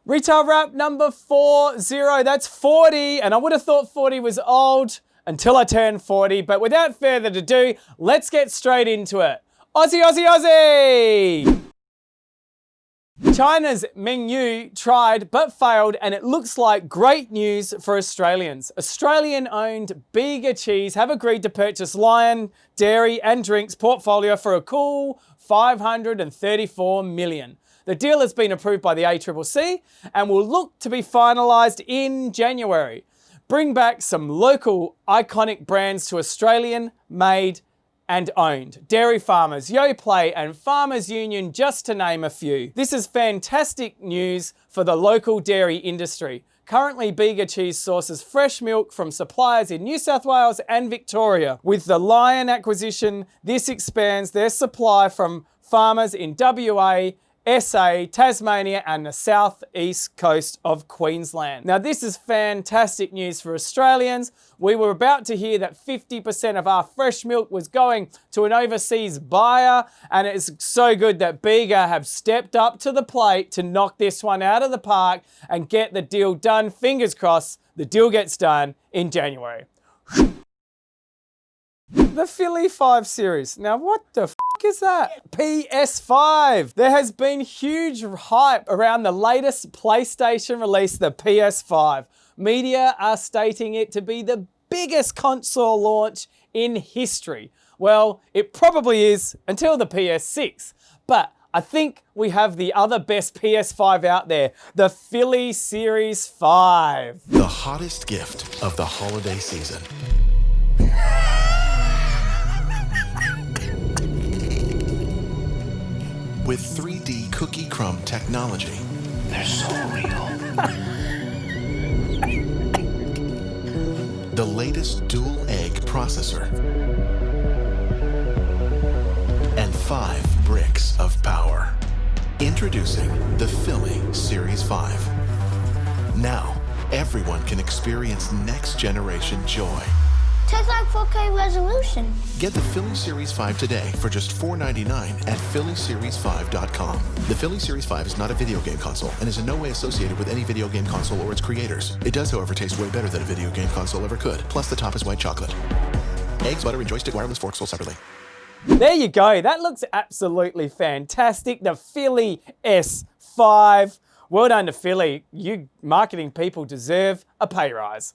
Retail wrap number 40, that's 40, and I would have thought 40 was old until I turned 40, but without further ado, let's get straight into it. Aussie, Aussie, Aussie! China's Mengyu tried but failed, and it looks like great news for Australians. Australian-owned Bega Cheese have agreed to purchase Lion Dairy and Drinks portfolio for a cool $534 million. The deal has been approved by the ACCC and will look to be finalised in January. Bring back some local iconic brands to Australian-made and owned. Dairy farmers, Yoplait and Farmers Union, just to name a few. This is fantastic news for the local dairy industry. Currently, Bega Cheese sources fresh milk from suppliers in New South Wales and Victoria. With the Lion acquisition, this expands their supply from farmers in WA, SA, Tasmania and the southeast coast of Queensland. Now this is fantastic news for Australians. We were about to hear that 50% of our fresh milk was going to an overseas buyer, and it's so good that Bega have stepped up to the plate to knock this one out of the park and get the deal done. Fingers crossed the deal gets done in January. The Philly 5 series. Now what the f is that? PS5. There has been huge hype around the latest PlayStation release, the PS5. Media are stating it to be the biggest console launch in history. Well, it probably is until the PS6. But I think we have the other best PS5 out there, the Philly Series 5. The hottest gift of the holiday season. With 3D cookie crumb technology. They're so real. The latest dual egg processor. And 5 bricks of power. Introducing the Philly Series 5. Now, everyone can experience next generation joy. Takes like 4K resolution. Get the Philly Series 5 today for just $4.99 at phillyseries5.com. The Philly Series 5 is not a video game console and is in no way associated with any video game console or its creators. It does, however, taste way better than a video game console ever could. Plus, the top is white chocolate. Eggs, butter, and joystick wireless forks sold separately. There you go. That looks absolutely fantastic. The Philly S5. Well done to Philly. You marketing people deserve a pay rise.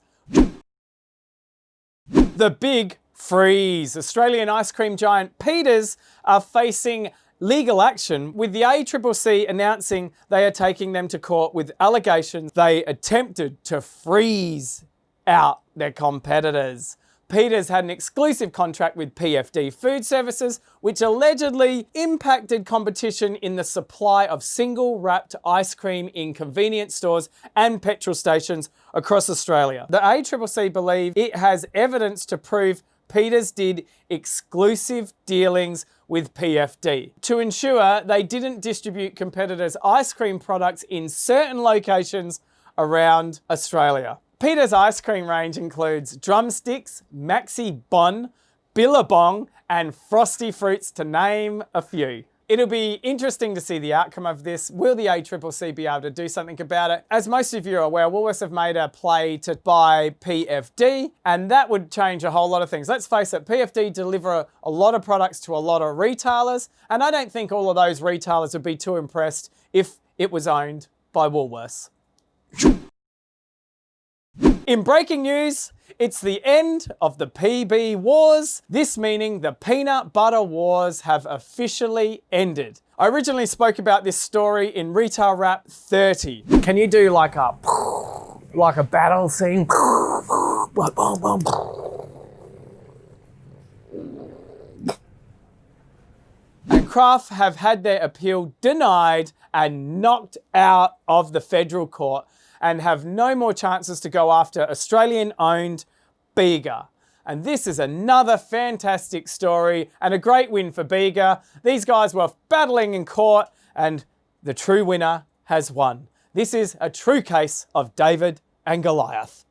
The big freeze. Australian ice cream giant Peters are facing legal action, with the ACCC announcing they are taking them to court with allegations they attempted to freeze out their competitors. Peters had an exclusive contract with PFD Food Services, which allegedly impacted competition in the supply of single-wrapped ice cream in convenience stores and petrol stations across Australia. The ACCC believe it has evidence to prove Peters did exclusive dealings with PFD to ensure they didn't distribute competitors' ice cream products in certain locations around Australia. Peters' ice cream range includes Drumsticks, Maxi Bon, Billabong, and Frosty Fruits, to name a few. It'll be interesting to see the outcome of this. Will the ACCC be able to do something about it? As most of you are aware, Woolworths have made a play to buy PFD, and that would change a whole lot of things. Let's face it, PFD deliver a lot of products to a lot of retailers, and I don't think all of those retailers would be too impressed if it was owned by Woolworths. In breaking news, it's the end of the PB wars. This meaning the peanut butter wars have officially ended. I originally spoke about this story in Retail Wrap 30. Can you do like a battle scene? And Kraft have had their appeal denied and knocked out of the federal court, and have no more chances to go after Australian-owned Bega. And this is another fantastic story and a great win for Bega. These guys were battling in court and the true winner has won. This is a true case of David and Goliath.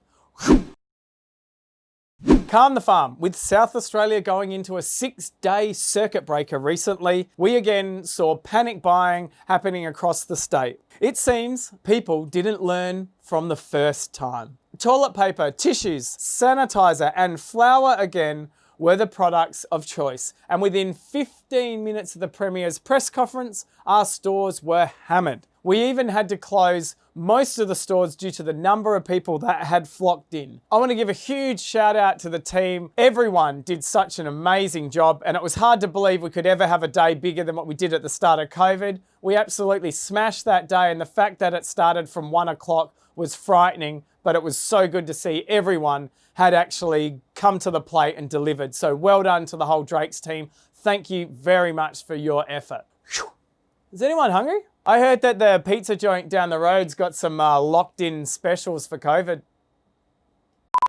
Calm the farm. With South Australia going into a 6-day circuit breaker recently, we again saw panic buying happening across the state. It seems people didn't learn from the first time. Toilet paper, tissues, sanitizer, and flour again were the products of choice. And within 15 minutes of the Premier's press conference, our stores were hammered. We even had to close most of the stores due to the number of people that had flocked in. I want to give a huge shout out to the team. Everyone did such an amazing job, and it was hard to believe we could ever have a day bigger than what we did at the start of COVID. We absolutely smashed that day, and the fact that it started from 1 o'clock was frightening, but it was so good to see everyone had actually come to the plate and delivered. So well done to the whole Drake's team. Thank you very much for your effort. Is anyone hungry? I heard that the pizza joint down the road's got some locked-in specials for COVID.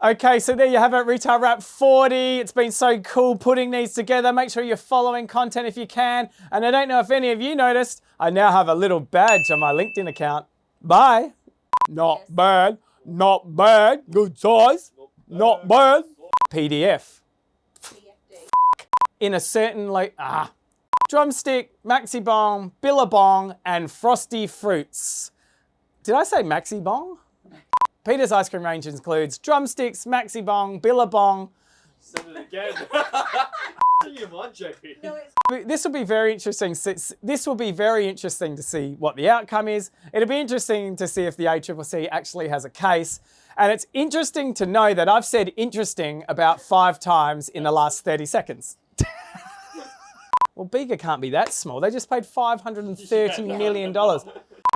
Okay, so there you have it, Retail Wrap 40. It's been so cool putting these together. Make sure you're following content if you can. And I don't know if any of you noticed, I now have a little badge on my LinkedIn account. Bye. Not bad, not bad, good size, not bad. PDF. In a certain drumstick, maxi bong, billabong, and frosty fruits. Did I say maxi bong? Peter's ice cream range includes drumsticks, maxi bong, billabong. Said it again. You mind, JP? This will be very interesting. This will be very interesting to see what the outcome is. It'll be interesting to see if the ACCC actually has a case. And it's interesting to know that I've said interesting about 5 times in the last 30 seconds. Well, Bega can't be that small. They just paid $530 million.